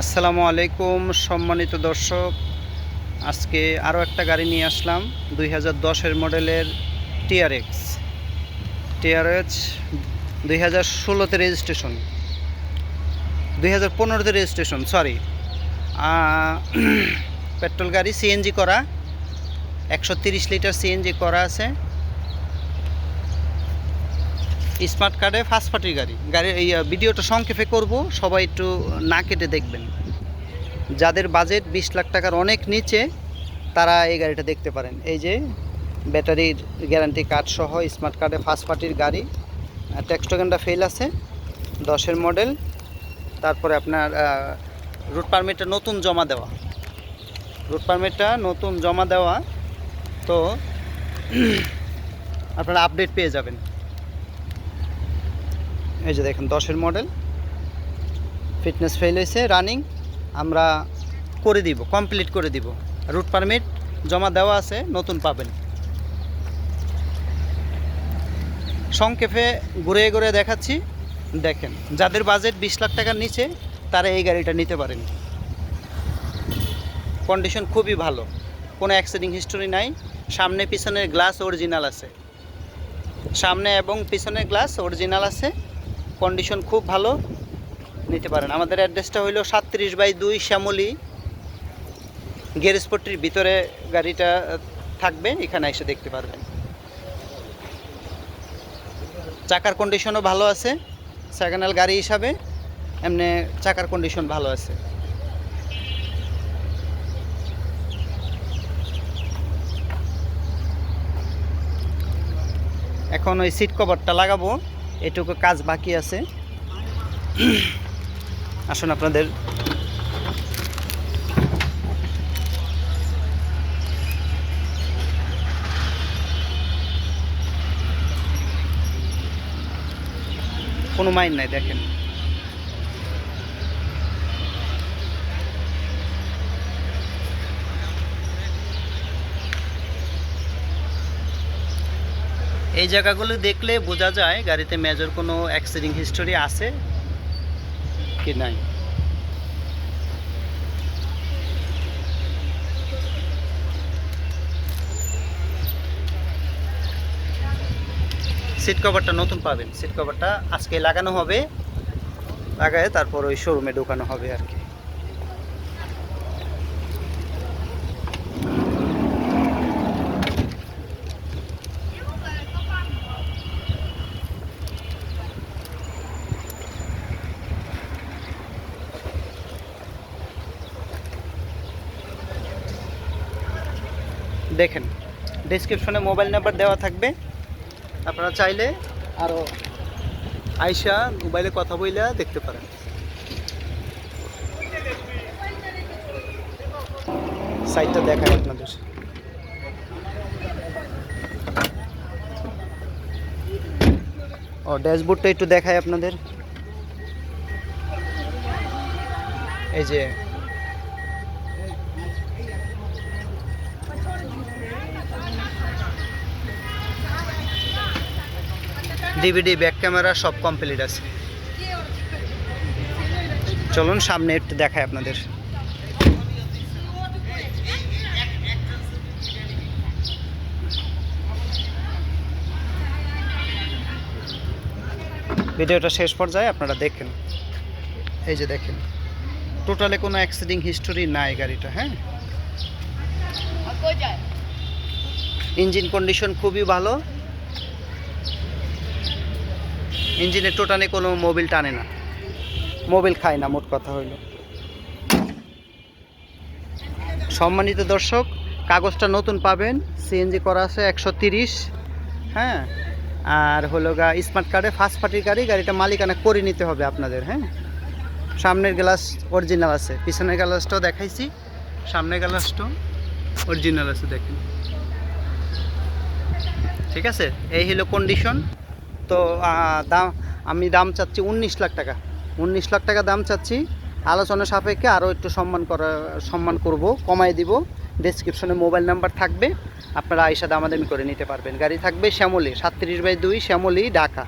আসসালামু আলাইকুম সম্মানিত দর্শক, আজকে আরও একটা গাড়ি নিয়ে আসলাম 2010-এর মডেলের টিআরএক্স 2016-তে রেজিস্ট্রেশন, 2015-তে রেজিস্ট্রেশন, সরি। পেট্রোল গাড়ি, সিএনজি করা, 130 লিটার সিএনজি করা আছে। স্মার্ট কার্ডে ফার্স্ট পার্টির গাড়ির এই ভিডিওটা সংক্ষেপে করব, সবাই একটু না কেটে দেখবেন। যাদের বাজেট 20 লাখ টাকার অনেক নিচে তারা এই গাড়িটা দেখতে পারেন। এই যে ব্যাটারির গ্যারান্টি কার্ড সহ স্মার্ট কার্ডে ফার্স্ট পার্টির গাড়ি, ট্যাক্স টোকেনটা ফেল আছে, 10-এর মডেল। তারপরে আপনার রুট পারমিটটা নতুন জমা দেওয়া, তো আপনারা আপডেট পেয়ে যাবেন। এই যে দেখেন 10-এর মডেল, ফিটনেস ফেল হয়েছে, রানিং আমরা করে দিব, কমপ্লিট করে দিব। রুট পারমিট জমা দেওয়া আছে, নতুন পাবেন। সংক্ষেপে ঘুরে ঘুরে দেখাচ্ছি, দেখেন। যাদের বাজেট 20 লাখ টাকার নিচে তারা এই গাড়িটা নিতে পারেন। কন্ডিশন খুবই ভালো, কোনো অ্যাক্সিডেন্ট হিস্টোরি নাই। সামনে পিছনের গ্লাস অরিজিনাল আছে, সামনে এবং পিছনের গ্লাস অরিজিনাল আছে। কন্ডিশন খুব ভালো, নিতে পারেন। আমাদের অ্যাড্রেসটা হইল 37/2 শ্যামলী গ্যারেজপট্টির ভিতরে গাড়িটা থাকবে, এখানে এসে দেখতে পারবেন। চাকার কন্ডিশনও ভালো আছে, সেকেন্ড হ্যান্ড গাড়ি হিসাবে এমনি চাকার কন্ডিশন ভালো আছে। এখন ওই সিট কভারটা লাগাবো, এটুকু কাজ বাকি আছে। আসুন আপনাদের কোনো মাইন্ড নাই, দেখেন। এই জায়গাগুলো দেখলে বোঝা যায় গাড়িতে মেজর কোনো অ্যাক্সিডেন্ট হিস্টোরি আছে কি নাই। সিট কভারটা নতুন পাবেন, সিট কভারটা আজকে লাগানো হবে, লাগায় তারপর ওই শোরুমে ঢোকানো হবে আর কি। দেখেন, ডেসক্রিপশনে মোবাইল নাম্বার দেওয়া থাকবে, আপনারা চাইলে আরও আইসা মোবাইলে কথা বইলা দেখতে পারেন। সাইটটা দেখায় আপনাদের। ও ড্যাশবোর্ডটা একটু দেখায় আপনাদের। এই যে ডিভিডি, ব্যাক ক্যামেরা সব কমপ্লিট আছে। চলুন সামনে একটু দেখায় আপনাদের। ভিডিওটা শেষ পর্যায়ে আপনারা দেখেন। এই যে দেখেন, টোটালে কোনো অ্যাক্সিডেন্ট হিস্টোরি নাই গাড়িটা। হ্যাঁ, ইঞ্জিন কন্ডিশন খুবই ভালো, ইঞ্জিনে টোটালে কোনো মোবিল টানে না, মোবিল খায় না, মোট কথা হইল। সম্মানিত দর্শক, কাগজটা নতুন পাবেন, সিএনজি করা আছে 130। হ্যাঁ, আর হলো স্মার্ট কার্ডে ফার্স্ট পার্টির গাড়িটা মালিকানা করে নিতে হবে আপনাদের। হ্যাঁ, সামনের গ্লাস অরিজিনাল আছে, পিছনের গ্লাসটাও দেখাইছি, সামনের গ্লাসটাও অরিজিনাল আছে, দেখেন। ঠিক আছে, এই হলো কন্ডিশন। তো আমি দাম চাচ্ছি 19 লাখ টাকা, 19 লাখ টাকা দাম চাচ্ছি। আলোচনা সাপেক্ষে আরও একটু সম্মান করব, কমাই দিব। ডেসক্রিপশনে মোবাইল নাম্বার থাকবে, আপনারা আইসা দামাদামি করে নিতে পারবেন। গাড়ি থাকবে শ্যামলী, 37/2 শ্যামলী, ঢাকা।